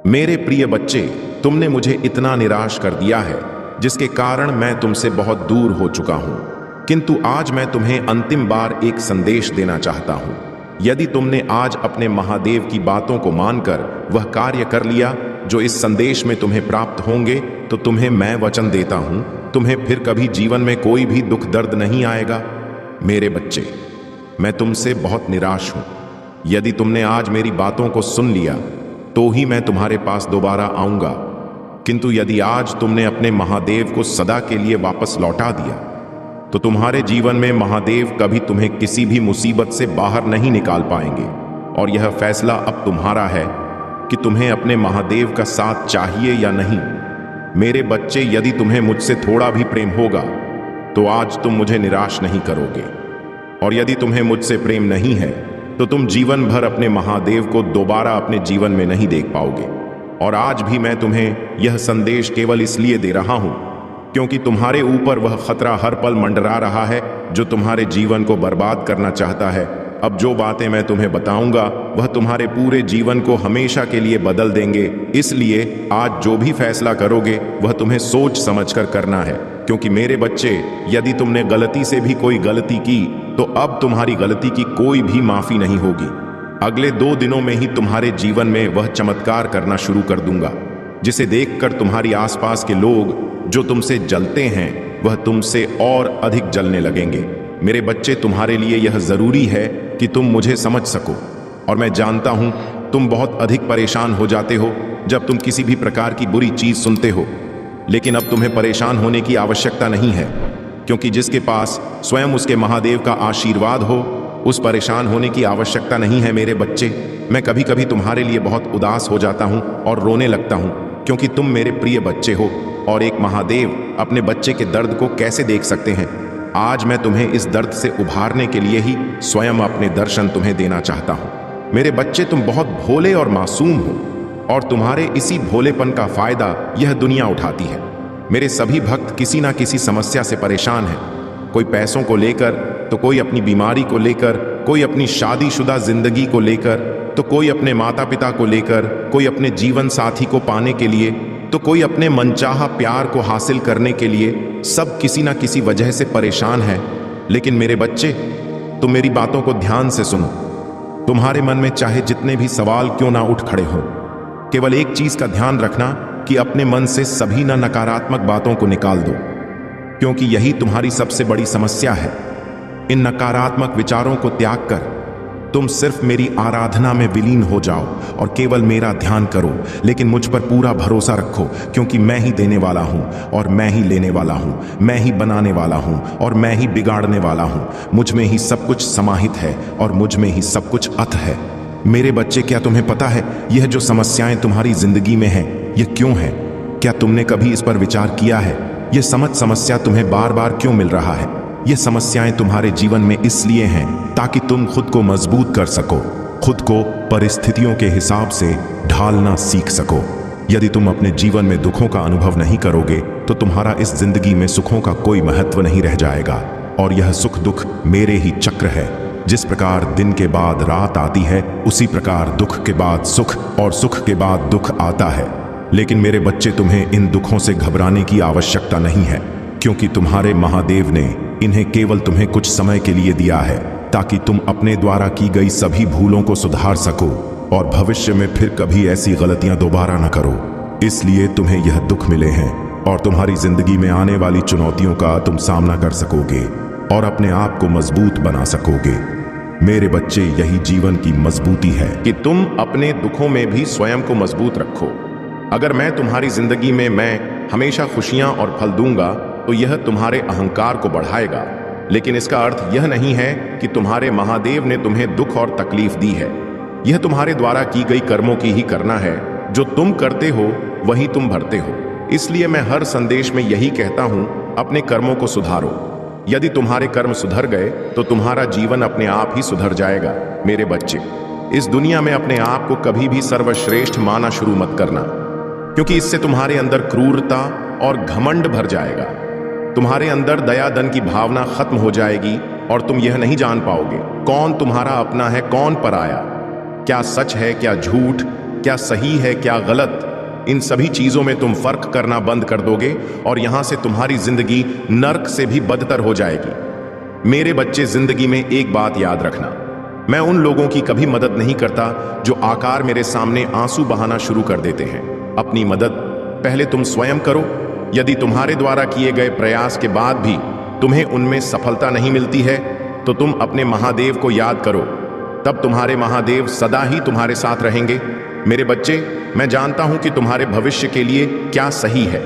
मेरे प्रिय बच्चे, तुमने मुझे इतना निराश कर दिया है जिसके कारण मैं तुमसे बहुत दूर हो चुका हूं। किंतु आज मैं तुम्हें अंतिम बार एक संदेश देना चाहता हूं। यदि तुमने आज अपने महादेव की बातों को मानकर वह कार्य कर लिया जो इस संदेश में तुम्हें प्राप्त होंगे, तो तुम्हें मैं वचन देता हूं, तुम्हें फिर कभी जीवन में कोई भी दुख दर्द नहीं आएगा। मेरे बच्चे, मैं तुमसे बहुत निराश हूं। यदि तुमने आज मेरी बातों को सुन लिया तो ही मैं तुम्हारे पास दोबारा आऊंगा। किंतु यदि आज तुमने अपने महादेव को सदा के लिए वापस लौटा दिया तो तुम्हारे जीवन में महादेव कभी तुम्हें किसी भी मुसीबत से बाहर नहीं निकाल पाएंगे। और यह फैसला अब तुम्हारा है कि तुम्हें अपने महादेव का साथ चाहिए या नहीं। मेरे बच्चे, यदि तुम्हें मुझसे थोड़ा भी प्रेम होगा तो आज तुम मुझे निराश नहीं करोगे। और यदि तुम्हें मुझसे प्रेम नहीं है तो तुम जीवन भर अपने महादेव को दोबारा अपने जीवन में नहीं देख पाओगे। और आज भी मैं तुम्हें यह संदेश केवल इसलिए दे रहा हूं क्योंकि तुम्हारे ऊपर वह खतरा हर पल मंडरा रहा है जो तुम्हारे जीवन को बर्बाद करना चाहता है। अब जो बातें मैं तुम्हें बताऊंगा वह तुम्हारे पूरे जीवन को हमेशा के लिए बदल देंगे। इसलिए आज जो भी फैसला करोगे वह तुम्हें सोच समझकर करना है, क्योंकि मेरे बच्चे, यदि तुमने गलती से भी कोई गलती की तो अब तुम्हारी गलती की कोई भी माफी नहीं होगी। अगले 2 दिनों में ही तुम्हारे जीवन में वह चमत्कार करना शुरू कर दूंगा जिसे देखकर तुम्हारी आसपास के लोग जो तुमसे जलते हैं वह तुमसे और अधिक जलने लगेंगे। मेरे बच्चे, तुम्हारे लिए यह जरूरी है कि तुम मुझे समझ सको। और मैं जानता हूं तुम बहुत अधिक परेशान हो जाते हो जब तुम किसी भी प्रकार की बुरी चीज सुनते हो, लेकिन अब तुम्हें परेशान होने की आवश्यकता नहीं है, क्योंकि जिसके पास स्वयं उसके महादेव का आशीर्वाद हो उस परेशान होने की आवश्यकता नहीं है। मेरे बच्चे, मैं कभी कभी तुम्हारे लिए बहुत उदास हो जाता हूं और रोने लगता हूं, क्योंकि तुम मेरे प्रिय बच्चे हो और एक महादेव अपने बच्चे के दर्द को कैसे देख सकते हैं। आज मैं तुम्हें इस दर्द से उभारने के लिए ही स्वयं अपने दर्शन तुम्हें देना चाहता हूं। मेरे बच्चे, तुम बहुत भोले और मासूम हो और तुम्हारे इसी भोलेपन का फायदा यह दुनिया उठाती है। मेरे सभी भक्त किसी ना किसी समस्या से परेशान हैं, कोई पैसों को लेकर, तो कोई अपनी बीमारी को लेकर, कोई अपनी शादीशुदा जिंदगी को लेकर, तो कोई अपने माता पिता को लेकर, कोई अपने जीवन साथी को पाने के लिए, तो कोई अपने मनचाहा प्यार को हासिल करने के लिए। सब किसी ना किसी वजह से परेशान है। लेकिन मेरे बच्चे, तुम मेरी बातों को ध्यान से सुनो। तुम्हारे मन में चाहे जितने भी सवाल क्यों ना उठ खड़े हो, केवल एक चीज का ध्यान रखना कि अपने मन से सभी नकारात्मक बातों को निकाल दो, क्योंकि यही तुम्हारी सबसे बड़ी समस्या है। इन नकारात्मक विचारों को त्याग कर तुम सिर्फ मेरी आराधना में विलीन हो जाओ और केवल मेरा ध्यान करो। लेकिन मुझ पर पूरा भरोसा रखो, क्योंकि मैं ही देने वाला हूं और मैं ही लेने वाला हूं, मैं ही बनाने वाला हूं और मैं ही बिगाड़ने वाला हूं। मुझ में ही सब कुछ समाहित है और मुझ में ही सब कुछ अथ है। मेरे बच्चे, क्या तुम्हें पता है यह जो समस्याएं तुम्हारी जिंदगी में हैं यह क्यों है? क्या तुमने कभी इस पर विचार किया है? यह समस्या तुम्हें बार बार क्यों मिल रहा है? ये समस्याएं तुम्हारे जीवन में इसलिए हैं ताकि तुम खुद को मजबूत कर सको, खुद को परिस्थितियों के हिसाब से ढालना सीख सको। यदि तुम अपने जीवन में दुखों का अनुभव नहीं करोगे तो तुम्हारा इस जिंदगी में सुखों का कोई महत्व नहीं रह जाएगा। और यह सुख दुख मेरे ही चक्र है। जिस प्रकार दिन के बाद रात आती है, उसी प्रकार दुख के बाद सुख और सुख के बाद दुख आता है। लेकिन मेरे बच्चे, तुम्हें इन दुखों से घबराने की आवश्यकता नहीं है, क्योंकि तुम्हारे महादेव ने इन्हें केवल तुम्हें कुछ समय के लिए दिया है ताकि तुम अपने द्वारा की गई सभी भूलों को सुधार सको और भविष्य में फिर कभी ऐसी गलतियां दोबारा न करो। इसलिए तुम्हें यह दुख मिले हैं और तुम्हारी जिंदगी में आने वाली चुनौतियों का तुम सामना कर सकोगे और अपने आप को मजबूत बना सकोगे। मेरे बच्चे, यही जीवन की मजबूती है कि तुम अपने दुखों में भी स्वयं को मजबूत रखो। अगर मैं तुम्हारी जिंदगी में मैं हमेशा खुशियां और फल दूंगा तो यह तुम्हारे अहंकार को बढ़ाएगा। लेकिन इसका अर्थ यह नहीं है कि तुम्हारे महादेव ने तुम्हें दुख और तकलीफ दी है। यह तुम्हारे द्वारा की गई कर्मों की ही करना है। जो तुम करते हो वही तुम भरते हो। इसलिए मैं हर संदेश में यही कहता हूं, अपने कर्मों को सुधारो। यदि तुम्हारे कर्म सुधर गए तो तुम्हारा जीवन अपने आप ही सुधर जाएगा। मेरे बच्चे, इस दुनिया में अपने आप को कभी भी सर्वश्रेष्ठ माना शुरू मत करना, क्योंकि इससे तुम्हारे अंदर क्रूरता और घमंड भर जाएगा। तुम्हारे अंदर दया दन की भावना खत्म हो जाएगी और तुम यह नहीं जान पाओगे कौन तुम्हारा अपना है, कौन पराया, क्या सच है क्या झूठ, क्या सही है क्या गलत, इन सभी चीजों में तुम फर्क करना बंद कर दोगे और यहां से तुम्हारी जिंदगी नर्क से भी बदतर हो जाएगी। मेरे बच्चे, जिंदगी में एक बात याद रखना, मैं उन लोगों की कभी मदद नहीं करता जो आकार मेरे सामने आंसू बहाना शुरू कर देते हैं। अपनी मदद पहले तुम स्वयं करो। यदि तुम्हारे द्वारा किए गए प्रयास के बाद भी तुम्हें उनमें सफलता नहीं मिलती है तो तुम अपने महादेव को याद करो, तब तुम्हारे महादेव सदा ही तुम्हारे साथ रहेंगे। मेरे बच्चे, मैं जानता हूं कि तुम्हारे भविष्य के लिए क्या सही है,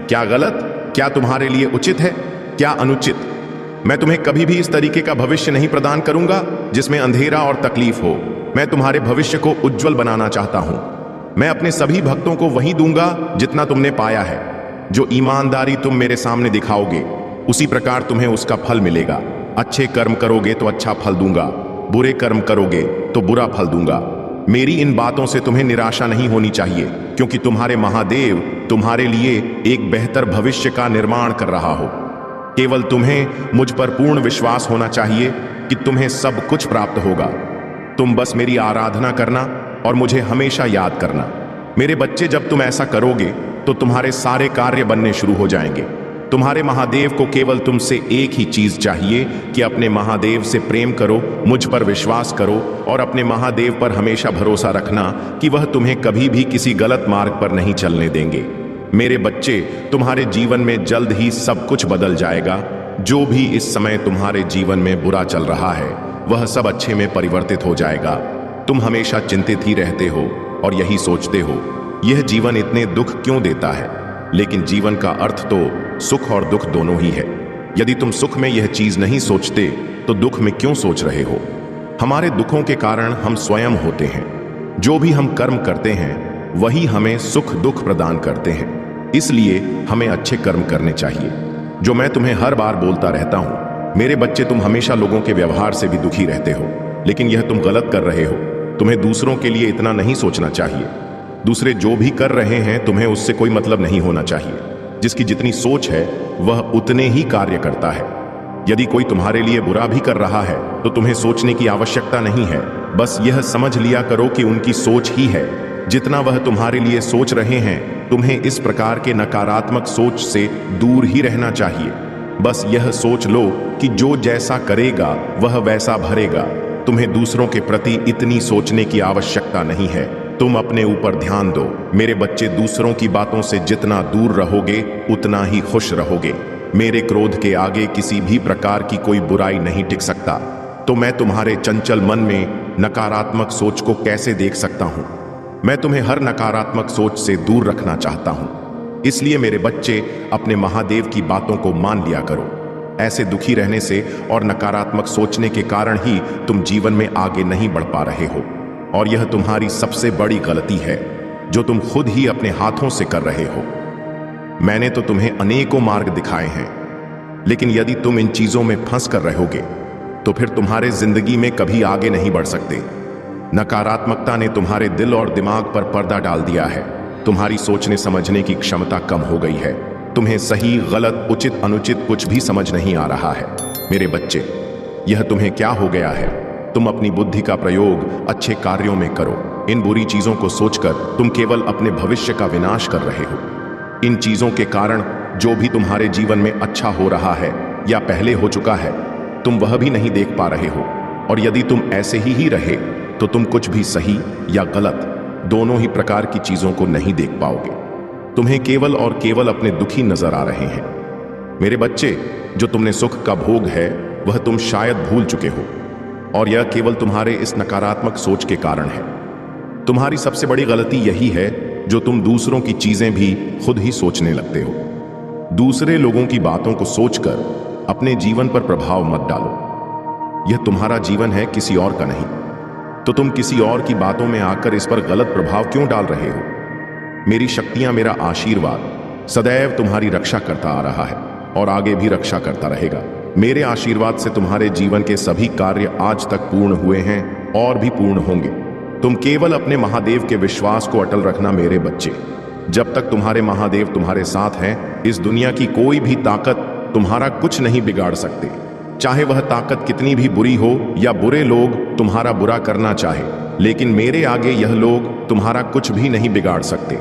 क्या गलत, क्या तुम्हारे लिए उचित है, क्या अनुचित। मैं तुम्हें कभी भी इस तरीके का भविष्य नहीं प्रदान करूंगा जिसमें अंधेरा और तकलीफ हो। मैं तुम्हारे भविष्य को उज्जवल बनाना चाहता हूं। मैं अपने सभी भक्तों को वही दूंगा जितना तुमने पाया है। जो ईमानदारी तुम मेरे सामने दिखाओगे उसी प्रकार तुम्हें उसका फल मिलेगा। अच्छे कर्म करोगे तो अच्छा फल दूंगा, बुरे कर्म करोगे तो बुरा फल दूंगा। मेरी इन बातों से तुम्हें निराशा नहीं होनी चाहिए, क्योंकि तुम्हारे महादेव तुम्हारे लिए एक बेहतर भविष्य का निर्माण कर रहा हो। केवल तुम्हें मुझ पर पूर्ण विश्वास होना चाहिए कि तुम्हें सब कुछ प्राप्त होगा। तुम बस मेरी आराधना करना और मुझे हमेशा याद करना। मेरे बच्चे, जब तुम ऐसा करोगे तो तुम्हारे सारे कार्य बनने शुरू हो जाएंगे। तुम्हारे महादेव को केवल तुमसे एक ही चीज चाहिए कि अपने महादेव से प्रेम करो, मुझ पर विश्वास करो और अपने महादेव पर हमेशा भरोसा रखना कि वह तुम्हें कभी भी किसी गलत मार्ग पर नहीं चलने देंगे। मेरे बच्चे, तुम्हारे जीवन में जल्द ही सब कुछ बदल जाएगा। जो भी इस समय तुम्हारे जीवन में बुरा चल रहा है वह सब अच्छे में परिवर्तित हो जाएगा। तुम हमेशा चिंतित ही रहते हो और यही सोचते हो, यह जीवन इतने दुख क्यों देता है। लेकिन जीवन का अर्थ तो सुख और दुख दोनों ही है। यदि तुम सुख में यह चीज नहीं सोचते तो दुख में क्यों सोच रहे हो। हमारे दुखों के कारण हम स्वयं होते हैं। जो भी हम कर्म करते हैं वही हमें सुख दुख प्रदान करते हैं। इसलिए हमें अच्छे कर्म करने चाहिए, जो मैं तुम्हें हर बार बोलता रहता हूं। मेरे बच्चे, तुम हमेशा लोगों के व्यवहार से भी दुखी रहते हो, लेकिन यह तुम गलत कर रहे हो। तुम्हें दूसरों के लिए इतना नहीं सोचना चाहिए। दूसरे जो भी कर रहे हैं तुम्हें उससे कोई मतलब नहीं होना चाहिए। जिसकी जितनी सोच है वह उतने ही कार्य करता है। यदि कोई तुम्हारे लिए बुरा भी कर रहा है तो तुम्हें सोचने की आवश्यकता नहीं है। बस यह समझ लिया करो कि उनकी सोच ही है। जितना वह तुम्हारे लिए सोच रहे हैं, तुम्हें इस प्रकार के नकारात्मक सोच से दूर ही रहना चाहिए। बस यह सोच लो कि जो जैसा करेगा वह वैसा भरेगा। तुम्हें दूसरों के प्रति इतनी सोचने की आवश्यकता नहीं है। तुम अपने ऊपर ध्यान दो। मेरे बच्चे, दूसरों की बातों से जितना दूर रहोगे उतना ही खुश रहोगे। मेरे क्रोध के आगे किसी भी प्रकार की कोई बुराई नहीं टिक सकता। तो मैं तुम्हारे चंचल मन में नकारात्मक सोच को कैसे देख सकता हूं। मैं तुम्हें हर नकारात्मक सोच से दूर रखना चाहता हूं। इसलिए मेरे बच्चे, अपने महादेव की बातों को मान लिया करो। ऐसे दुखी रहने से और नकारात्मक सोचने के कारण ही तुम जीवन में आगे नहीं बढ़ पा रहे हो, और यह तुम्हारी सबसे बड़ी गलती है जो तुम खुद ही अपने हाथों से कर रहे हो। मैंने तो तुम्हें अनेकों मार्ग दिखाए हैं, लेकिन यदि तुम इन चीजों में फंस कर रहोगे तो फिर तुम्हारे जिंदगी में कभी आगे नहीं बढ़ सकते। नकारात्मकता ने तुम्हारे दिल और दिमाग पर पर्दा डाल दिया है। तुम्हारी सोचने समझने की क्षमता कम हो गई है। तुम्हें सही गलत उचित अनुचित कुछ भी समझ नहीं आ रहा है। मेरे बच्चे, यह तुम्हें क्या हो गया है। तुम अपनी बुद्धि का प्रयोग अच्छे कार्यों में करो। इन बुरी चीजों को सोचकर तुम केवल अपने भविष्य का विनाश कर रहे हो। इन चीजों के कारण जो भी तुम्हारे जीवन में अच्छा हो रहा है या पहले हो चुका है, तुम वह भी नहीं देख पा रहे हो। और यदि तुम ऐसे ही रहे तो तुम कुछ भी सही या गलत दोनों ही प्रकार की चीजों को नहीं देख पाओगे। तुम्हें केवल और केवल अपने दुखी नजर आ रहे हैं। मेरे बच्चे, जो तुमने सुख का भोग है वह तुम शायद भूल चुके हो, और यह केवल तुम्हारे इस नकारात्मक सोच के कारण है। तुम्हारी सबसे बड़ी गलती यही है जो तुम दूसरों की चीजें भी खुद ही सोचने लगते हो। दूसरे लोगों की बातों को सोचकर अपने जीवन पर प्रभाव मत डालो। यह तुम्हारा जीवन है, किसी और का नहीं। तो तुम किसी और की बातों में आकर इस पर गलत प्रभाव क्यों डाल रहे हो। मेरी शक्तियां, मेरा आशीर्वाद सदैव तुम्हारी रक्षा करता आ रहा है और आगे भी रक्षा करता रहेगा। मेरे आशीर्वाद से तुम्हारे जीवन के सभी कार्य आज तक पूर्ण हुए हैं और भी पूर्ण होंगे। तुम केवल अपने महादेव के विश्वास को अटल रखना मेरे बच्चे। जब तक तुम्हारे महादेव तुम्हारे साथ हैं, इस दुनिया की कोई भी ताकत तुम्हारा कुछ नहीं बिगाड़ सकते। चाहे वह ताकत कितनी भी बुरी हो या बुरे लोग तुम्हारा बुरा करना चाहे, लेकिन मेरे आगे यह लोग तुम्हारा कुछ भी नहीं बिगाड़ सकते।